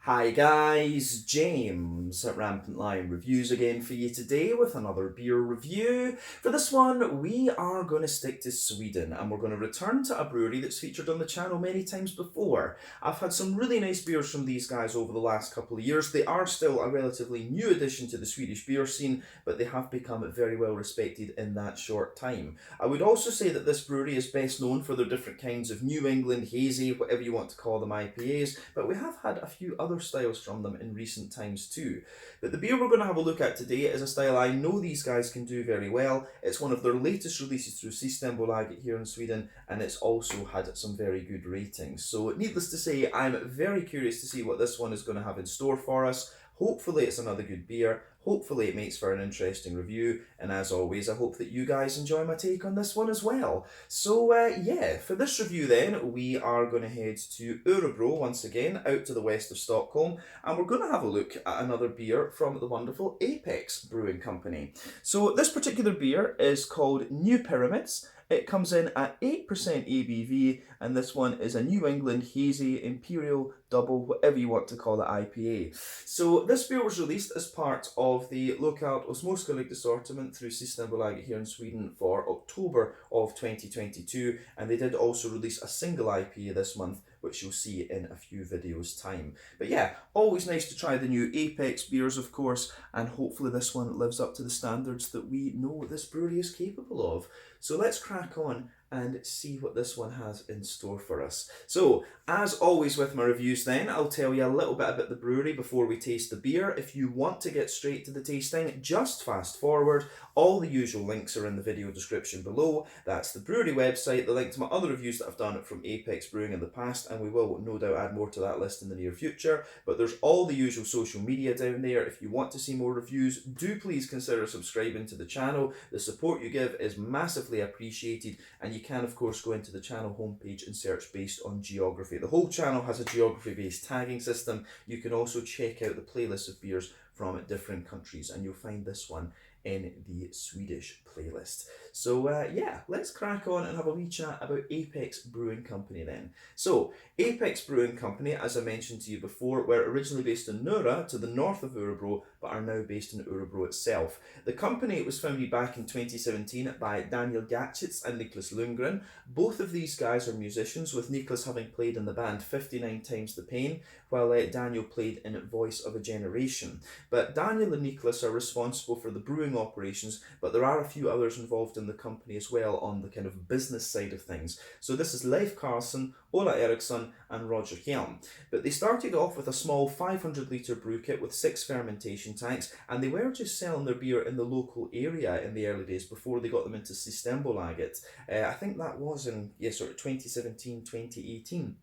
Hi guys, James at Rampant Lion Reviews again for you today with another beer review. For this one, we are going to stick to Sweden and we're going to return to a brewery that's featured on the channel many times before. I've had some really nice beers from these guys over the last couple of years. They are still a relatively new addition to the Swedish beer scene, but they have become very well respected in that short time. I would also say that this brewery is best known for their different kinds of New England hazy, whatever you want to call them, IPAs, but we have had a few other styles from them in recent times too. But the beer we're going to have a look at today is a style I know these guys can do very well. It's one of their latest releases through Systembolaget here in Sweden, and it's also had some very good ratings. So needless to say, I'm very curious to see what this one is going to have in store for us. Hopefully it's another good beer. Hopefully it makes for an interesting review, and as always, I hope that you guys enjoy my take on this one as well. So yeah, for this review then, we are going to head to Örebro once again, out to the west of Stockholm, and we're going to have a look at another beer from the wonderful Apex Brewing Company. So this particular beer is called New Pyramids. It comes in at 8% ABV, and this one is a New England Hazy Imperial Double, whatever you want to call it, IPA. So this beer was released as part of the Lokalt och Småskaligt assortment through Systembolaget here in Sweden for October of 2022, and they did also release a single IPA this month, which you'll see in a few videos time. But yeah, always nice to try the new Apex beers, of course, and hopefully this one lives up to the standards that we know this brewery is capable of. So let's crack on and see what this one has in store for us. So, as always with my reviews then, I'll tell you a little bit about the brewery before we taste the beer. If you want to get straight to the tasting, just fast forward. All the usual links are in the video description below. That's the brewery website, the link to my other reviews that I've done from Apex Brewing in the past, and we will no doubt add more to that list in the near future. But there's all the usual social media down there. If you want to see more reviews, do please consider subscribing to the channel. The support you give is massively appreciated, and you can of course go into the channel homepage and search based on geography. The whole channel has a geography based tagging system. You can also check out the playlist of beers from different countries, and you'll find this one in the Swedish playlist. So yeah, let's crack on and have a wee chat about Apex Brewing Company then. So Apex Brewing Company, as I mentioned to you before, were originally based in Nora to the north of Örebro, but are now based in Örebro itself. The company was founded back in 2017 by Daniel Gatchitz and Niklas Lundgren. Both of these guys are musicians, with Niklas having played in the band 59 Times the Pain, while Daniel played in Voice of a Generation. But Daniel and Niklas are responsible for the brewing operations, but there are a few others involved in the company as well on the kind of business side of things. So this is Leif Carlson, Ola Eriksson and Roger Helm. But they started off with a small 500 litre brew kit with 6 fermentation tanks, and they were just selling their beer in the local area in the early days before they got them into Systembolaget. I think that was in sort of 2017, 2018.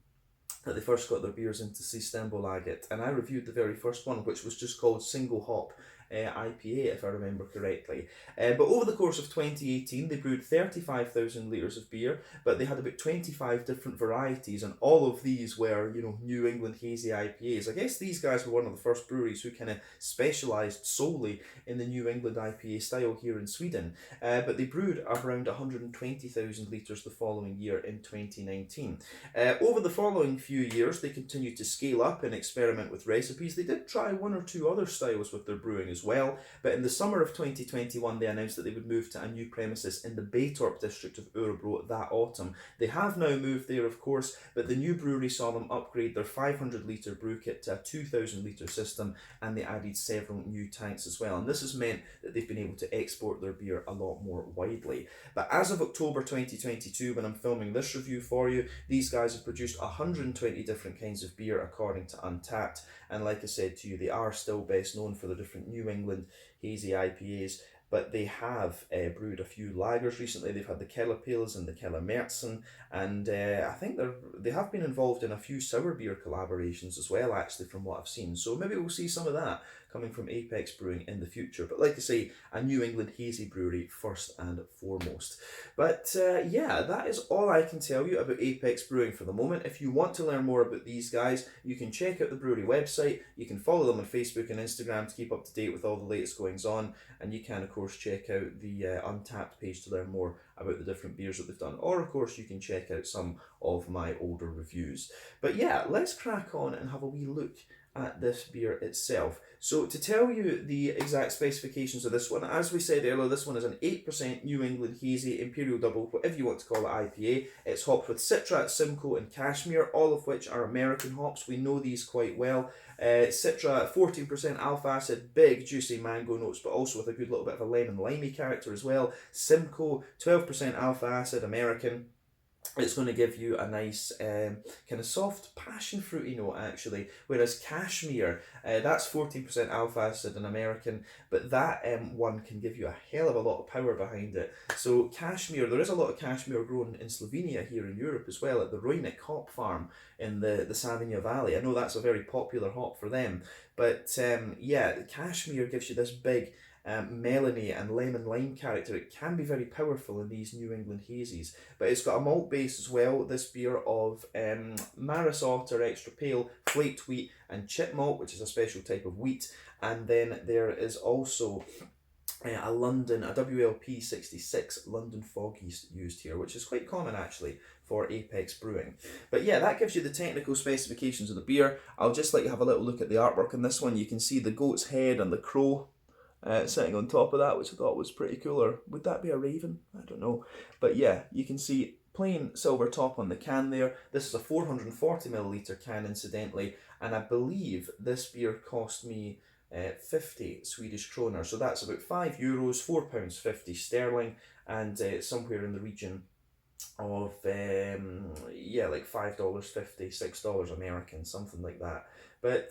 That they first got their beers into Systembolaget, and I reviewed the very first one, which was just called Single Hop IPA, if I remember correctly. But over the course of 2018, they brewed 35,000 litres of beer, but they had about 25 different varieties, and all of these were, New England hazy IPAs. I guess these guys were one of the first breweries who kind of specialised solely in the New England IPA style here in Sweden. But they brewed around 120,000 litres the following year in 2019. Over the following few years, they continued to scale up and experiment with recipes. They did try one or two other styles with their brewing as well, but in the summer of 2021 they announced that they would move to a new premises in the Baytorp district of Örebro that autumn. They have now moved there, of course, but the new brewery saw them upgrade their 500 litre brew kit to a 2,000 litre system, and they added several new tanks as well, and this has meant that they've been able to export their beer a lot more widely. But as of October 2022, when I'm filming this review for you, these guys have produced 120 different kinds of beer according to Untappd, and like I said to you, they are still best known for the different New England hazy IPAs, but they have brewed a few lagers recently. They've had the Keller Pils and the Keller Märzen, and I think they have been involved in a few sour beer collaborations as well, actually, from what I've seen. So maybe we'll see some of that coming from Apex Brewing in the future. But like I say, a New England hazy brewery first and foremost. But yeah, that is all I can tell you about Apex Brewing for the moment. If you want to learn more about these guys, you can check out the brewery website. You can follow them on Facebook and Instagram to keep up to date with all the latest goings on, and you can of course check out the Untappd page to learn more about the different beers that they've done, or of course you can check out some of my older reviews. But yeah, let's crack on and have a wee look at this beer itself. So to tell you the exact specifications of this one, as we said earlier, this one is an 8% New England Hazy Imperial Double, whatever you want to call it, IPA. It's hopped with Citra, Simcoe and Cashmere, all of which are American hops. We know these quite well. Citra, 14% alpha acid, big juicy mango notes, but also with a good little bit of a lemon limey character as well. Simcoe, 12% alpha acid, American. It's going to give you a nice kind of soft passion fruity note actually, whereas Cashmere, that's 14% alpha acid and American, but that one can give you a hell of a lot of power behind it. So Cashmere, there is a lot of Cashmere grown in Slovenia here in Europe as well at the Rojnik hop farm in the Savinja Valley. I know that's a very popular hop for them, but yeah, Cashmere gives you this big melony and lemon lime character. It can be very powerful in these New England hazies, but it's got a malt base as well, this beer, of Maris Otter Extra Pale, flaked wheat and chip malt, which is a special type of wheat, and then there is also a WLP 66 London fog yeast used here, which is quite common actually for Apex Brewing. But yeah, that gives you the technical specifications of the beer. I'll just let you have a little look at the artwork in this one. You can see the goat's head and the crow sitting on top of that, which I thought was pretty cool. Or would that be a raven? I don't know. But yeah, you can see plain silver top on the can there. This is a 440ml can incidentally, and I believe this beer cost me 50 Swedish kroner, so that's about €5, £4.50 sterling, and somewhere in the region of yeah, like $5.50, $6 American, something like that. But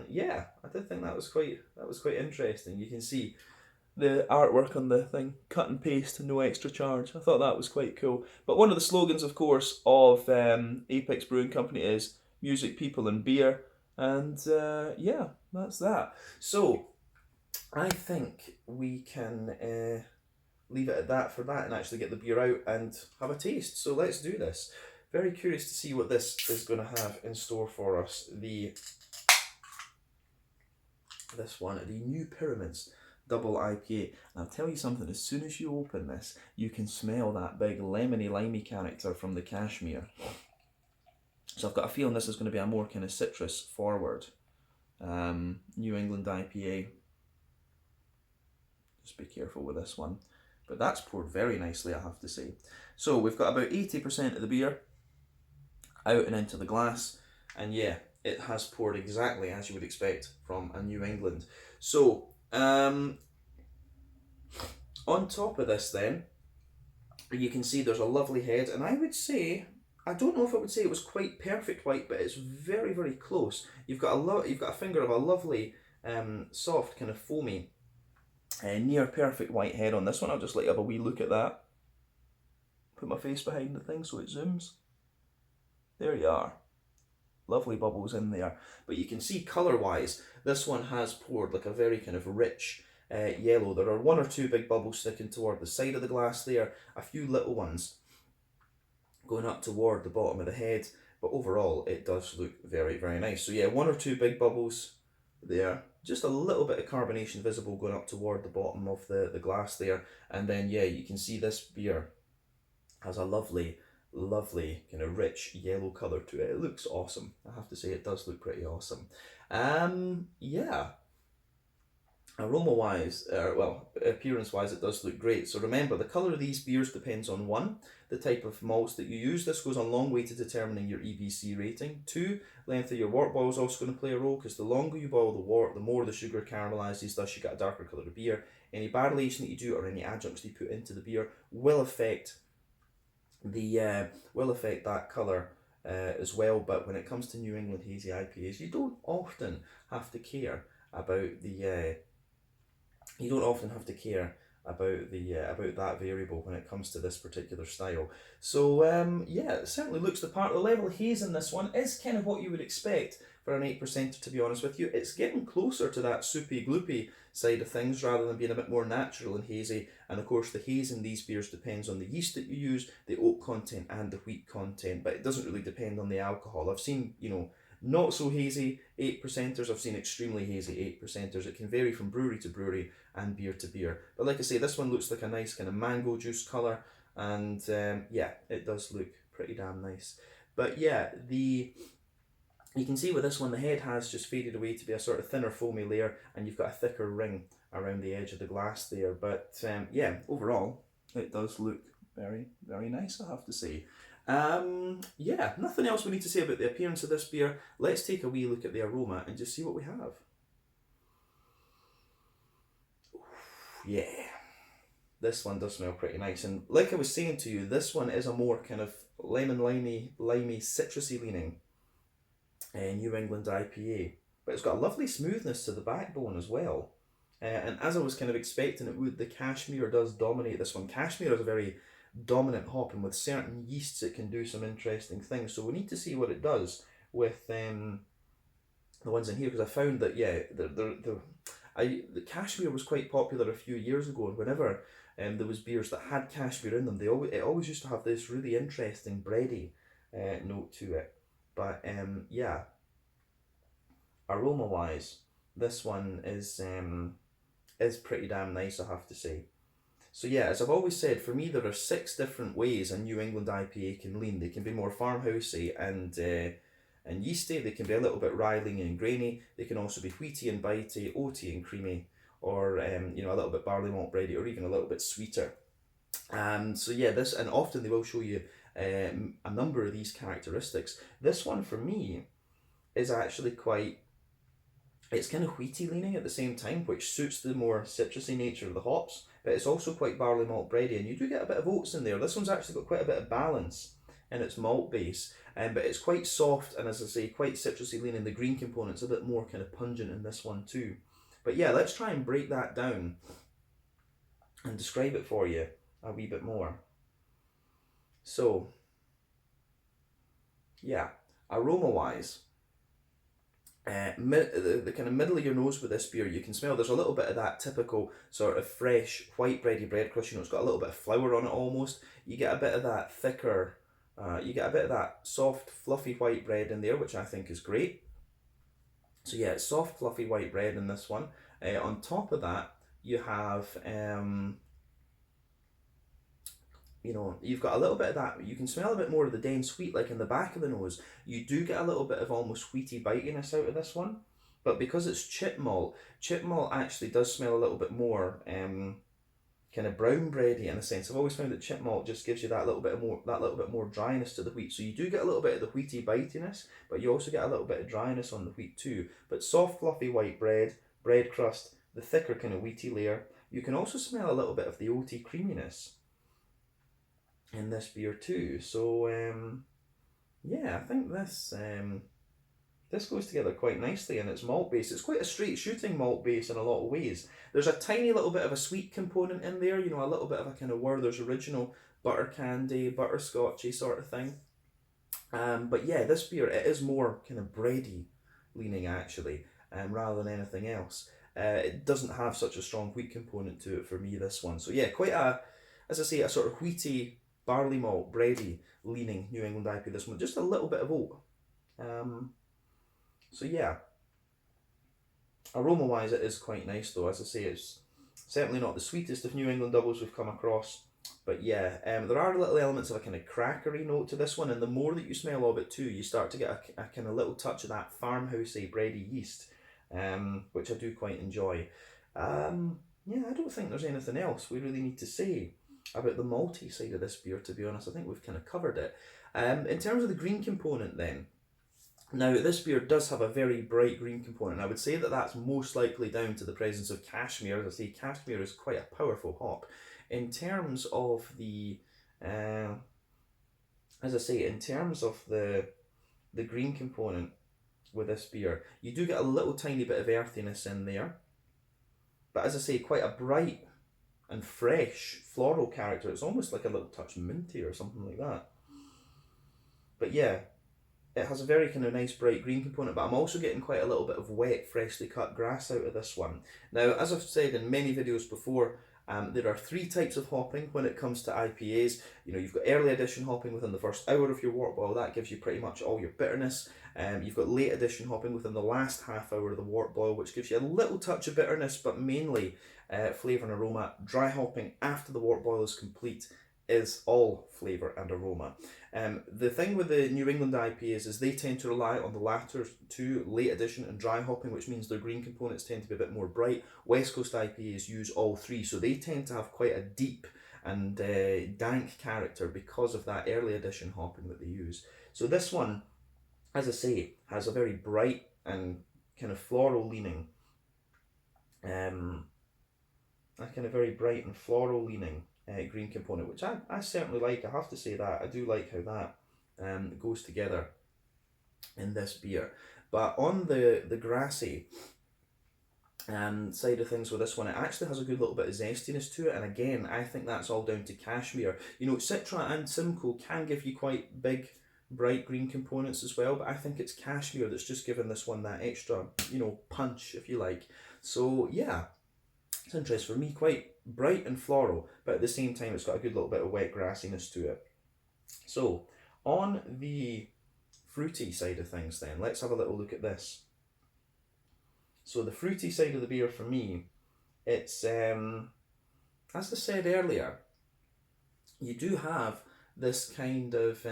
yeah, I did think that was quite interesting. You can see the artwork on the thing, cut and paste, no extra charge. I thought that was quite cool. But one of the slogans, of course, of Apex Brewing Company is music, people and beer. And yeah, that's that. So I think we can leave it at that for that and actually get the beer out and have a taste. So let's do this. Very curious to see what this is going to have in store for us. This one, the New Pyramids Double IPA. And I'll tell you something, as soon as you open this, you can smell that big lemony limey character from the Cashmere. So I've got a feeling this is going to be a more kind of citrus forward New England IPA. Just be careful with this one. But that's poured very nicely, I have to say. So we've got about 80% of the beer out and into the glass, and yeah, it has poured exactly as you would expect from a New England. So on top of this then, you can see there's a lovely head, and I would say, I don't know if I would say it was quite perfect white, but it's very, very close. You've got a finger of a lovely soft kind of foamy near perfect white head on this one. I'll just let you have a wee look at that. Put my face behind the thing so it zooms. There you are. Lovely bubbles in there. But you can see colour-wise, this one has poured like a very kind of rich yellow. There are one or two big bubbles sticking toward the side of the glass there, a few little ones going up toward the bottom of the head, but overall it does look very, very nice. So yeah, one or two big bubbles there, just a little bit of carbonation visible going up toward the bottom of the glass there, and then yeah, you can see this beer has a lovely kind of rich yellow colour to it. It looks awesome. I have to say it does look pretty awesome. Yeah, aroma wise, well, appearance wise, it does look great. So remember, the colour of these beers depends on 1, the type of malts that you use. This goes a long way to determining your EBC rating. 2, length of your wort boil is also going to play a role, because the longer you boil the wort, the more the sugar caramelizes, thus you get a darker colour of beer. Any barrel aging that you do or any adjuncts that you put into the beer will affect that colour as well. But when it comes to New England hazy IPAs, you don't often have to care about about that variable when it comes to this particular style. So yeah, it certainly looks the part. The level of haze in this one is kind of what you would expect for an 8%, to be honest with you. It's getting closer to that soupy gloopy side of things rather than being a bit more natural and hazy. And of course the haze in these beers depends on the yeast that you use, the oak content and the wheat content, but it doesn't really depend on the alcohol. I've seen, you know, not so hazy 8%ers, I've seen extremely hazy 8%ers. It can vary from brewery to brewery and beer to beer. But like I say, this one looks like a nice kind of mango juice colour, and yeah, it does look pretty damn nice. But yeah, you can see with this one, the head has just faded away to be a sort of thinner foamy layer, and you've got a thicker ring around the edge of the glass there. But yeah, overall, it does look very, very nice, I have to say. Yeah, nothing else we need to say about the appearance of this beer. Let's take a wee look at the aroma and just see what we have. Yeah, this one does smell pretty nice, and like I was saying to you, this one is a more kind of limey, citrusy leaning New England IPA, but it's got a lovely smoothness to the backbone as well. And as I was kind of expecting it would, the Cashmere does dominate this one. Cashmere is a very dominant hop, and with certain yeasts it can do some interesting things. So we need to see what it does with the ones in here, because I found that, yeah, the Cashmere was quite popular a few years ago, and whenever there was beers that had Cashmere in them, it always used to have this really interesting bready note to it. But yeah, aroma wise, this one is pretty damn nice, I have to say. So yeah, as I've always said, for me there are 6 different ways a New England IPA can lean. They can be more farmhousey and yeasty. They can be a little bit rye-leaning and grainy. They can also be wheaty and bitey, oaty and creamy, or you know, a little bit barley malt bready, or even a little bit sweeter. So yeah, this, and often they will show you a number of these characteristics. This one for me is actually it's kind of wheaty leaning at the same time, which suits the more citrusy nature of the hops, but it's also quite barley malt bready, and you do get a bit of oats in there. This one's actually got quite a bit of balance in its malt base, but it's quite soft, and as I say, quite citrusy leaning. The green component's a bit more kind of pungent in this one too. But yeah, let's try and break that down and describe it for you a wee bit more. So yeah, aroma wise, the kind of middle of your nose with this beer, you can smell there's a little bit of that typical sort of fresh white bready bread crust. You know, it's got a little bit of flour on it almost. You get a bit of that thicker, you get a bit of that soft fluffy white bread in there, which I think is great. So yeah, it's soft fluffy white bread in this one. On top of that, you have you know, you've got a little bit of that. You can smell a bit more of the dense wheat, like in the back of the nose. You do get a little bit of almost wheaty bitiness out of this one, but because it's chip malt actually does smell a little bit more kind of brown bready in a sense. I've always found that chip malt just gives you that little bit more dryness to the wheat. So you do get a little bit of the wheaty bitiness, but you also get a little bit of dryness on the wheat too. But soft fluffy white bread crust, the thicker kind of wheaty layer. You can also smell a little bit of the oaty creaminess in this beer too. So yeah, I think this goes together quite nicely in its malt base. It's quite a straight shooting malt base in a lot of ways. There's a tiny little bit of a sweet component in there, you know, a little bit of a kind of Werther's Original butter candy, butterscotchy sort of thing. But yeah, this beer, it is more kind of bready leaning actually, rather than anything else. It doesn't have such a strong wheat component to it for me, this one. So yeah, quite as I say, a sort of wheaty, barley malt, bready leaning New England IPA, this one. Just a little bit of oat. So yeah, aroma wise it is quite nice though. As I say, it's certainly not the sweetest of New England doubles we've come across, but yeah, there are little elements of a kind of crackery note to this one, and the more that you smell of it too, you start to get a kind of little touch of that farmhousey bready yeast, which I do quite enjoy. Yeah, I don't think there's anything else we really need to say about the malty side of this beer, to be honest. I think we've kind of covered it. In terms of the green component then, now this beer does have a very bright green component. I would say that that's most likely down to the presence of Cashmere. As I say, Cashmere is quite a powerful hop. In terms of the, as I say, in terms of the green component with this beer, you do get a little tiny bit of earthiness in there. But as I say, quite a bright and fresh floral character. It's almost like a little touch minty or something like that. But yeah, it has a very kind of nice bright green component, but I'm also getting quite a little bit of wet, freshly cut grass out of this one. Now, as I've said in many videos before, there are 3 types of hopping when it comes to IPAs. You know, you've got early addition hopping within the first hour of your wort boil. That gives you pretty much all your bitterness. You've got late addition hopping within the last half hour of the wort boil, which gives you a little touch of bitterness, but mainly flavour and aroma. Dry hopping after the wort boil is complete is all flavour and aroma. The thing with the New England IPAs is they tend to rely on the latter two, late addition and dry hopping, which means their green components tend to be a bit more bright. West Coast IPAs use all three, so they tend to have quite a deep and dank character because of that early addition hopping that they use. So this one, as I say, has a very bright and kind of floral leaning. A kind of very bright and floral leaning green component, which I certainly like. I have to say that I do like how that goes together in this beer. But on the grassy side of things with this one, it actually has a good little bit of zestiness to it, and again, I think that's all down to cashmere. You know, Citra and Simcoe can give you quite big, bright green components as well, but I think it's cashmere that's just given this one that extra, you know, punch, if you like. So yeah, it's interesting. For me, quite bright and floral, but at the same time it's got a good little bit of wet grassiness to it. So on the fruity side of things then, let's have a little look at this. So the fruity side of the beer for me, it's, as I said earlier, you do have this kind of,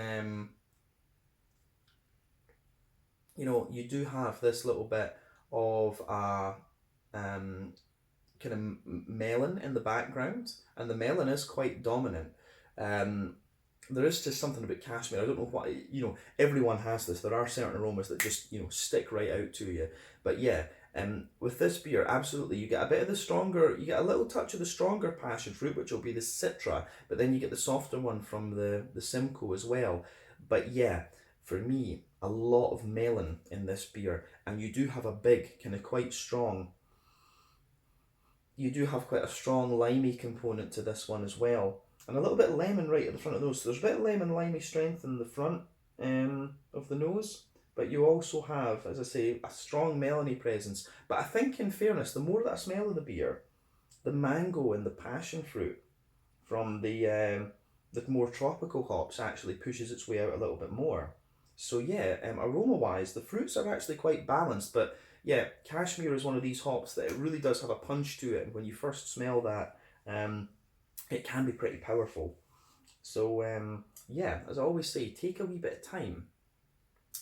you know, you do have this little bit of a kind of melon in the background, and the melon is quite dominant. There is just something about cashmere. I don't know what, you know, everyone has this. There are certain aromas that just, you know, stick right out to you. But yeah, with this beer, absolutely, you get a bit of the stronger, you get a little touch of the stronger passion fruit, which will be the Citra, but then you get the softer one from the Simcoe as well. But yeah, for me, a lot of melon in this beer, and you do have a big, kind of quite strong, you do have quite a strong limey component to this one as well. And a little bit of lemon right at the front of those. So there's a bit of lemon limey strength in the front of the nose, but you also have, as I say, a strong melony presence. But I think, in fairness, the more that I smell of the beer, the mango and the passion fruit from the more tropical hops actually pushes its way out a little bit more. So yeah, aroma-wise, the fruits are actually quite balanced, but yeah, cashmere is one of these hops that it really does have a punch to it, and when you first smell that, it can be pretty powerful. So yeah, as I always say, take a wee bit of time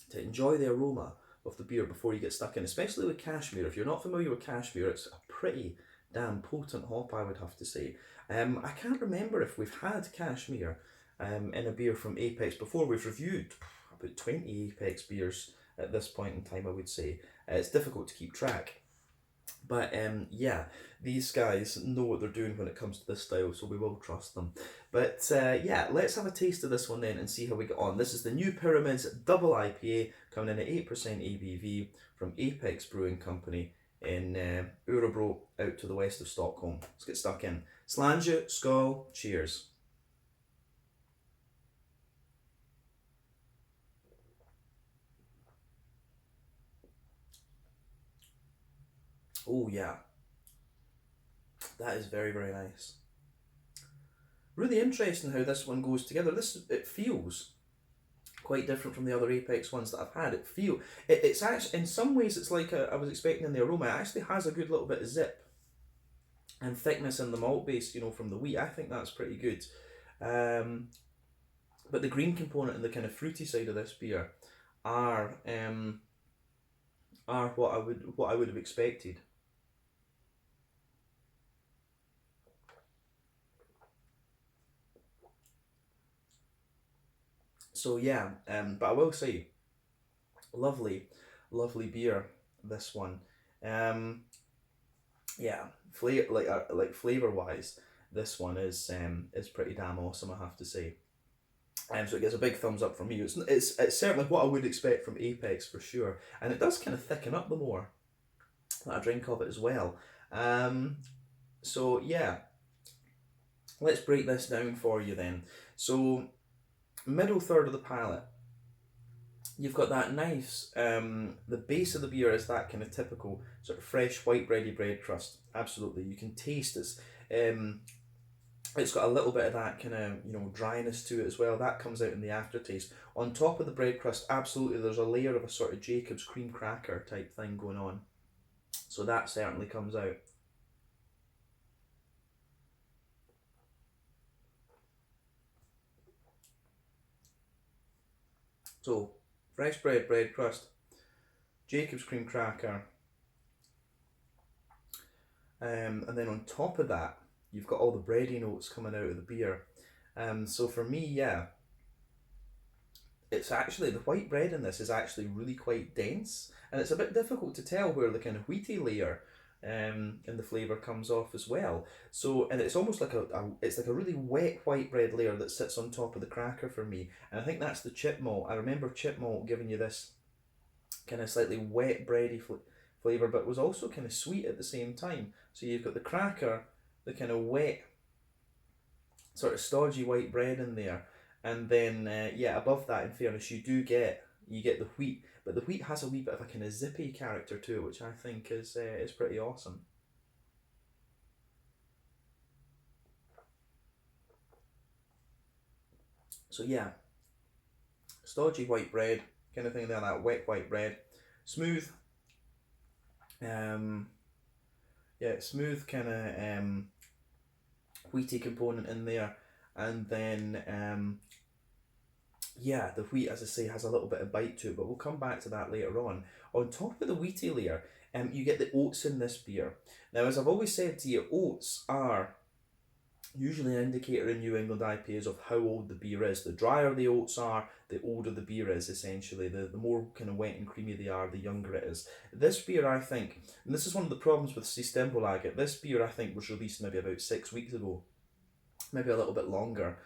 to enjoy the aroma of the beer before you get stuck in, especially with cashmere. If you're not familiar with cashmere, it's a pretty damn potent hop, I would have to say. I can't remember if we've had cashmere in a beer from Apex before. We've reviewed about 20 Apex beers at this point in time, I would say. It's difficult to keep track. But yeah, these guys know what they're doing when it comes to this style, so we will trust them. But yeah, let's have a taste of this one then and see how we get on. This is the New Pyramids Double IPA, coming in at 8% ABV from Apex Brewing Company in Örebro, out to the west of Stockholm. Let's get stuck in. Slange, skål, cheers. Oh yeah, that is very, very nice. Really interesting how this one goes together. It feels quite different from the other Apex ones that I've had. It's actually, in some ways, it's like I was expecting in the aroma. It actually has a good little bit of zip and thickness in the malt base, you know, from the wheat. I think that's pretty good. But the green component and the kind of fruity side of this beer are what I would have expected. So yeah, but I will say, lovely, lovely beer. This one, yeah, flavor wise, this one is pretty damn awesome, I have to say. So it gets a big thumbs up from me. It's certainly what I would expect from Apex for sure, and it does kind of thicken up the more that I drink of it as well. So yeah, let's break this down for you then. So middle third of the palate, you've got that nice, the base of the beer is that kind of typical sort of fresh white bready bread crust. Absolutely, you can taste it's got a little bit of that kind of, you know, dryness to it as well. That comes out in the aftertaste. On top of the bread crust, absolutely, there's a layer of a sort of Jacob's cream cracker type thing going on. So that certainly comes out. So, fresh bread crust, Jacob's cream cracker, and then on top of that, you've got all the bready notes coming out of the beer. So for me, yeah, it's actually, the white bread in this is actually really quite dense, and it's a bit difficult to tell where the kind of wheaty layer and the flavour comes off as well. So, and it's almost like it's like a really wet white bread layer that sits on top of the cracker for me, and I think that's the chip malt. I remember chip malt giving you this kind of slightly wet bready flavour, but was also kind of sweet at the same time. So you've got the cracker, the kind of wet, sort of stodgy white bread in there, and then yeah, above that, in fairness, you get the wheat, but the wheat has a wee bit of a kind of zippy character to it, which I think is pretty awesome. So yeah, stodgy white bread, kind of thing there, that wet white bread, smooth, um, yeah, smooth kind of wheaty component in there, and then yeah, the wheat, as I say, has a little bit of bite to it, but we'll come back to that later on. On top of the wheaty layer, you get the oats in this beer. Now, as I've always said to you, oats are usually an indicator in New England IPAs of how old the beer is. The drier the oats are, the older the beer is, essentially. The more kind of wet and creamy they are, the younger it is. This beer, I think, and this is one of the problems with Systembolaget, this beer, I think, was released maybe about 6 weeks ago, maybe a little bit longer,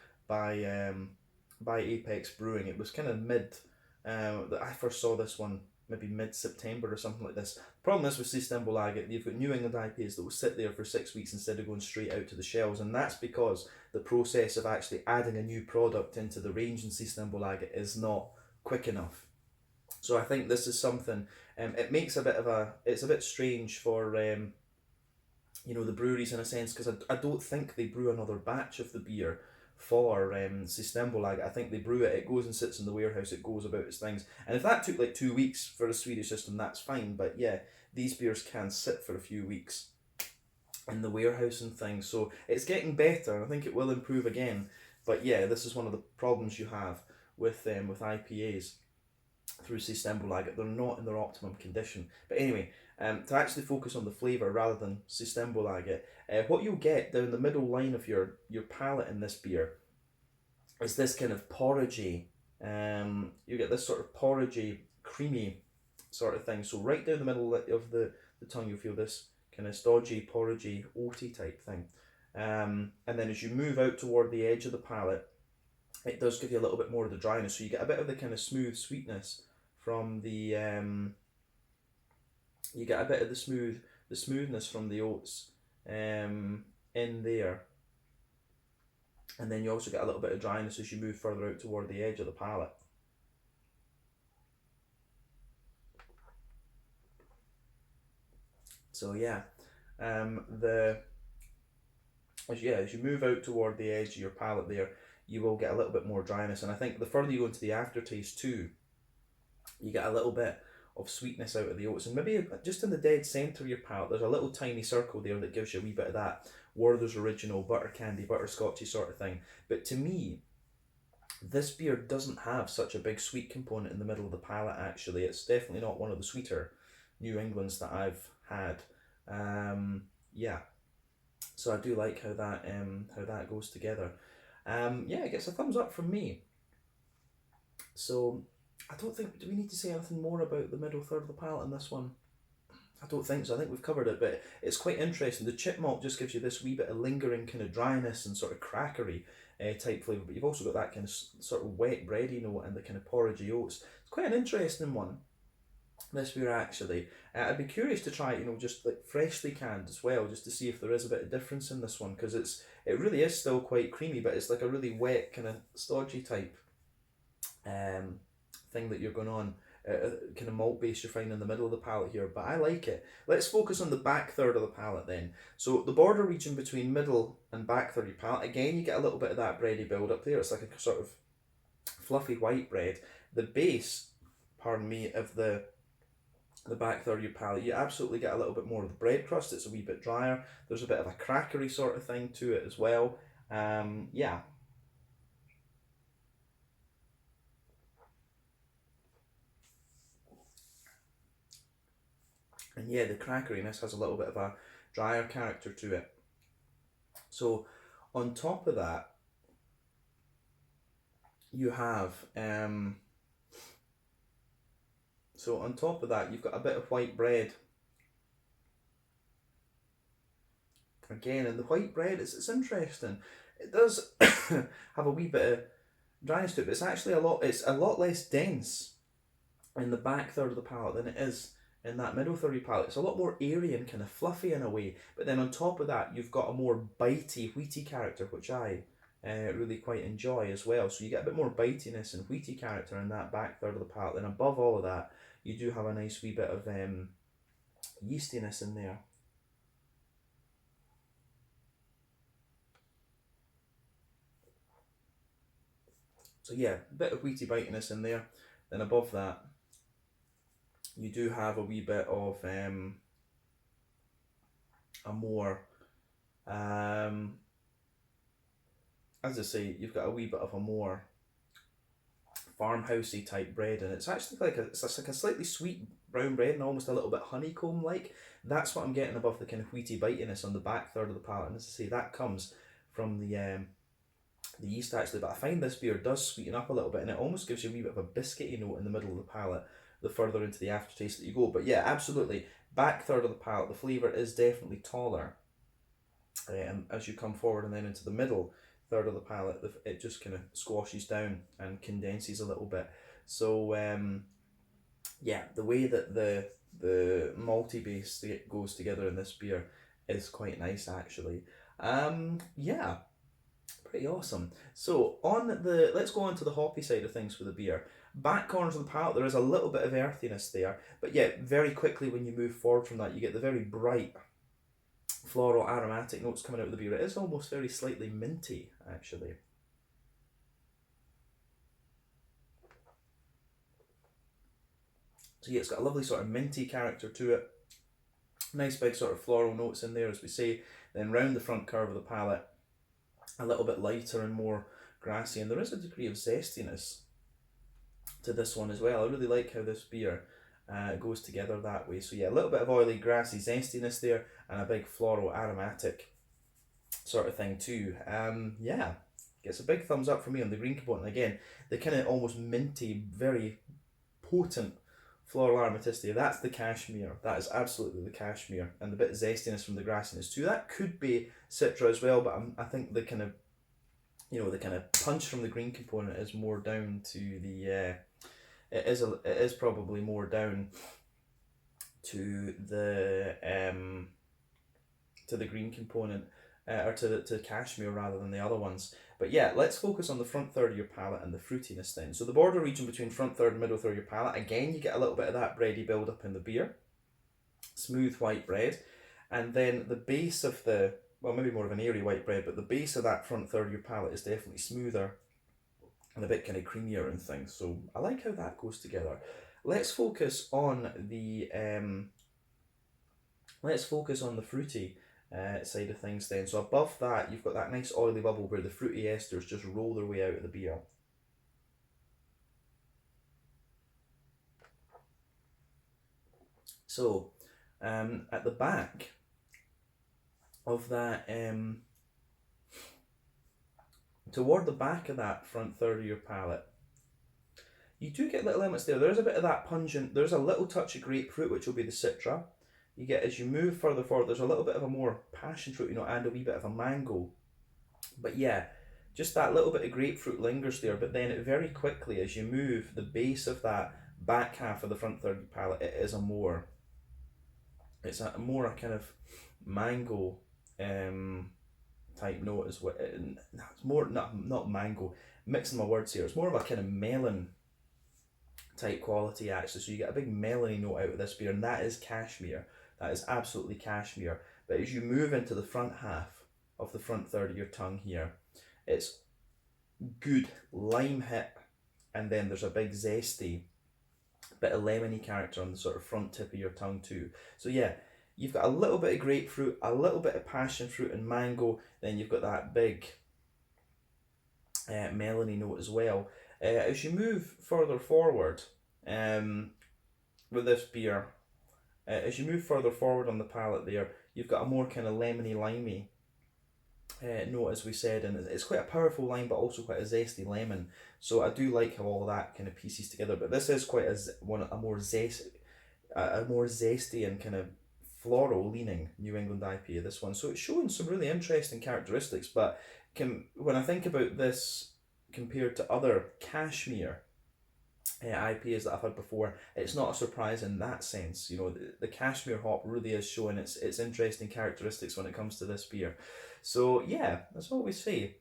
by Apex Brewing. It was kind of mid, that I first saw this one maybe mid-September or something like this. The problem is with Systembolaget, you've got New England IPAs that will sit there for 6 weeks instead of going straight out to the shelves, and that's because the process of actually adding a new product into the range in Systembolaget is not quick enough. So I think this is something, it makes it's a bit strange for the breweries in a sense, because I don't think they brew another batch of the beer for Systembolaget. I think they brew it, it goes and sits in the warehouse, it goes about its things. And if that took like 2 weeks for a Swedish system, that's fine. But yeah, these beers can sit for a few weeks in the warehouse and things. So it's getting better. I think it will improve again. But yeah, this is one of the problems you have with IPAs through Systembolaget. They're not in their optimum condition. But anyway, to actually focus on the flavour rather than Systembolaget, what you'll get down the middle line of your palate in this beer is this kind of porridgey, you get this sort of porridgey, creamy sort of thing. So right down the middle of the tongue, you'll feel this kind of stodgy, porridgey, oaty type thing. And then as you move out toward the edge of the palate, it does give you a little bit more of the dryness. So you get a bit of the kind of smooth sweetness from the you get a bit of the smoothness from the oats in there, and then you also get a little bit of dryness as you move further out toward the edge of the palate. So yeah, as you move out toward the edge of your palate there, you will get a little bit more dryness, and I think the further you go into the aftertaste too, you get a little bit of sweetness out of the oats, and maybe just in the dead centre of your palate, there's a little tiny circle there that gives you a wee bit of that Werther's Original butter candy, butterscotchy sort of thing. But to me, this beer doesn't have such a big sweet component in the middle of the palate. Actually, it's definitely not one of the sweeter New Englands that I've had. Yeah, so I do like how that goes together. Yeah, it gets a thumbs up from me. So I don't think, do we need to say anything more about the middle third of the palate in this one? I don't think so. I think we've covered it, but it's quite interesting. The chip malt just gives you this wee bit of lingering kind of dryness and sort of crackery type flavour, but you've also got that kind of sort of wet bready note and the kind of porridgey oats. It's quite an interesting one, this beer actually. I'd be curious to try it, just like freshly canned as well, just to see if there is a bit of difference in this one, because it really is still quite creamy, but it's like a really wet kind of stodgy type thing that you're going on. Kind of malt base you're finding in the middle of the palate here, but I like it. Let's focus on the back third of the palate then. So the border region between middle and back third of your palate, again you get a little bit of that bready build up there. It's like a sort of fluffy white bread. The base, pardon me, of the back third of your palate, you absolutely get a little bit more of the bread crust. It's a wee bit drier. There's a bit of a crackery sort of thing to it as well. Yeah. And yeah, the crackeriness has a little bit of a drier character to it. So on top of that, you have you've got a bit of white bread. Again, and the white bread, it's interesting. It does have a wee bit of dryness to it, but it's a lot less dense in the back third of the palate than it is in that middle third of your palate. It's a lot more airy and kind of fluffy in a way, but then on top of that, you've got a more bitey, wheaty character, which I really quite enjoy as well. So you get a bit more bitiness and wheaty character in that back third of the palate. Then above all of that, you do have a nice wee bit of yeastiness in there. So yeah, a bit of wheaty bitiness in there. Then above that, you do have a wee bit of a more, as I say, you've got a wee bit of a more farmhousey type bread, and it's actually it's like a slightly sweet brown bread and almost a little bit honeycomb like. That's what I'm getting above the kind of wheaty bitiness on the back third of the palate, and as I say, that comes from the yeast actually. But I find this beer does sweeten up a little bit, and it almost gives you a wee bit of a biscuity note in the middle of the palate the further into the aftertaste that you go. But yeah, absolutely, back third of the palate, the flavour is definitely taller, and as you come forward and then into the middle third of the palate, it just kind of squashes down and condenses a little bit. So yeah, the way that the malty base goes together in this beer is quite nice actually. Yeah, pretty awesome. So let's go on to the hoppy side of things for the beer. Back corners of the palate, there is a little bit of earthiness there, but yeah, very quickly when you move forward from that, you get the very bright floral aromatic notes coming out of the beer. It is almost very slightly minty actually. So yeah, it's got a lovely sort of minty character to it. Nice big sort of floral notes in there, as we say. Then round the front curve of the palate, a little bit lighter and more grassy, and there is a degree of zestiness to this one as well. I really like how this beer goes together that way. So yeah, a little bit of oily, grassy zestiness there, and a big floral aromatic sort of thing too. Yeah, gets a big thumbs up for me on the green component. Again, the kind of almost minty, very potent floral aromaticity, that's the cashmere. That is absolutely the cashmere, and the bit of zestiness from the grassiness too. That could be citra as well, but I think the kind of the kind of punch from the green component is more down to the it is probably more down to the green component, or to cashmere rather than the other ones. But yeah, let's focus on the front third of your palate and the fruitiness then. So the border region between front third and middle third of your palate, again, you get a little bit of that bready build up in the beer. Smooth white bread. And then the base of well, maybe more of an airy white bread, but the base of that front third of your palate is definitely smoother and a bit kind of creamier and things. So I like how that goes together. Let's focus on the fruity side of things then. So above that, you've got that nice oily bubble where the fruity esters just roll their way out of the beer. So at the back of that, toward the back of that front third of your palate, you do get little elements there. There's a bit of that pungent, there's a little touch of grapefruit, which will be the citra. You get, as you move further forward, there's a little bit of a more passion fruit, and a wee bit of a mango. But yeah, just that little bit of grapefruit lingers there, but then very quickly, as you move the base of that back half of the front third of your palate, it's a more kind of mango type note as well. It's more, not mango, mixing my words here, it's more of a kind of melon type quality actually. So you get a big melony note out of this beer, and that is cashmere. That is absolutely cashmere. But as you move into the front half of the front third of your tongue here, it's good lime hit, and then there's a big zesty bit of lemony character on the sort of front tip of your tongue too. So yeah, you've got a little bit of grapefruit, a little bit of passion fruit and mango, then you've got that big melony note as well. As you move further forward with this beer, As you move further forward on the palate there, you've got a more kind of lemony, limey note, as we said, and it's quite a powerful lime, but also quite a zesty lemon. So I do like how all that kind of pieces together. But this is quite a more zesty and kind of floral leaning New England IPA. This one, so it's showing some really interesting characteristics. But when I think about this compared to other Cashmere IPAs that I've had before, it's not a surprise in that sense. You know, the Cashmere hop really is showing its interesting characteristics when it comes to this beer. So yeah, that's all we say.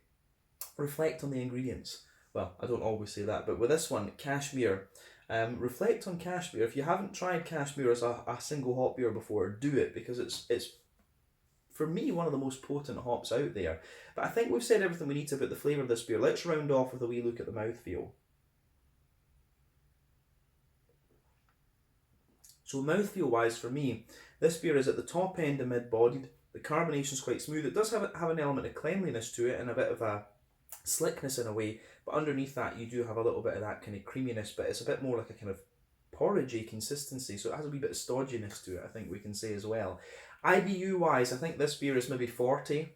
Reflect on the ingredients. Well, I don't always say that, but with this one, Cashmere, reflect on Cashmere. If you haven't tried Cashmere as a single hop beer before, do it, because it's for me one of the most potent hops out there. But I think we've said everything we need to about the flavour of this beer. Let's round off with a wee look at the mouthfeel. So mouthfeel wise, for me, this beer is at the top end of mid-bodied. The carbonation's quite smooth. It does have an element of cleanliness to it and a bit of a slickness in a way, but underneath that you do have a little bit of that kind of creaminess, but it's a bit more like a kind of porridgey consistency, so it has a wee bit of stodginess to it, I think we can say as well. IBU wise, I think this beer is maybe 40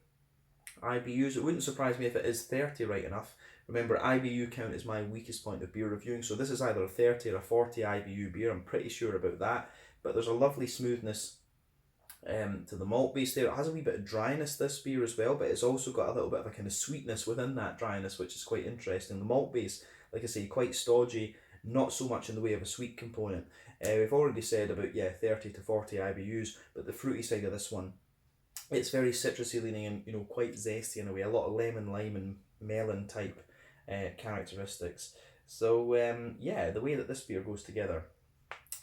IBUs. It wouldn't surprise me if it is 30 right enough. Remember, IBU count is my weakest point of beer reviewing, so this is either a 30 or a 40 IBU beer, I'm pretty sure about that. But there's a lovely smoothness to the malt base there. It has a wee bit of dryness, this beer, as well, but it's also got a little bit of a kind of sweetness within that dryness, which is quite interesting. The malt base, like I say, quite stodgy, not so much in the way of a sweet component. We've already said about, 30 to 40 IBUs, but the fruity side of this one, it's very citrusy leaning and, you know, quite zesty in a way, a lot of lemon, lime and melon type characteristics. So the way that this beer goes together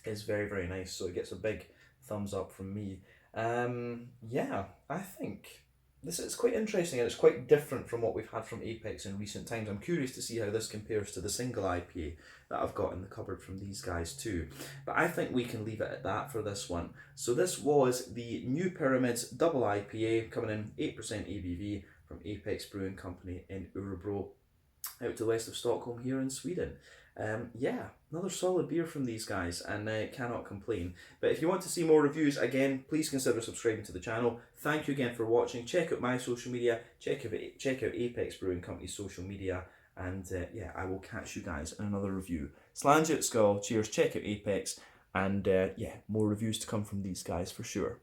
is very, very nice, so it gets a big thumbs up from me. I think this is quite interesting, and it's quite different from what we've had from Apex in recent times. I'm curious to see how this compares to the single IPA that I've got in the cupboard from these guys too. But I think we can leave it at that for this one. So this was the New Pyramids Double IPA, coming in 8% ABV from Apex Brewing Company in Örebro, out to the west of Stockholm here in Sweden. Another solid beer from these guys, and I cannot complain. But if you want to see more reviews, again, please consider subscribing to the channel. Thank you again for watching. Check out my social media, check out Apex Brewing Company's social media, and I will catch you guys in another review. Slange out Skull, cheers, check out Apex, and more reviews to come from these guys for sure.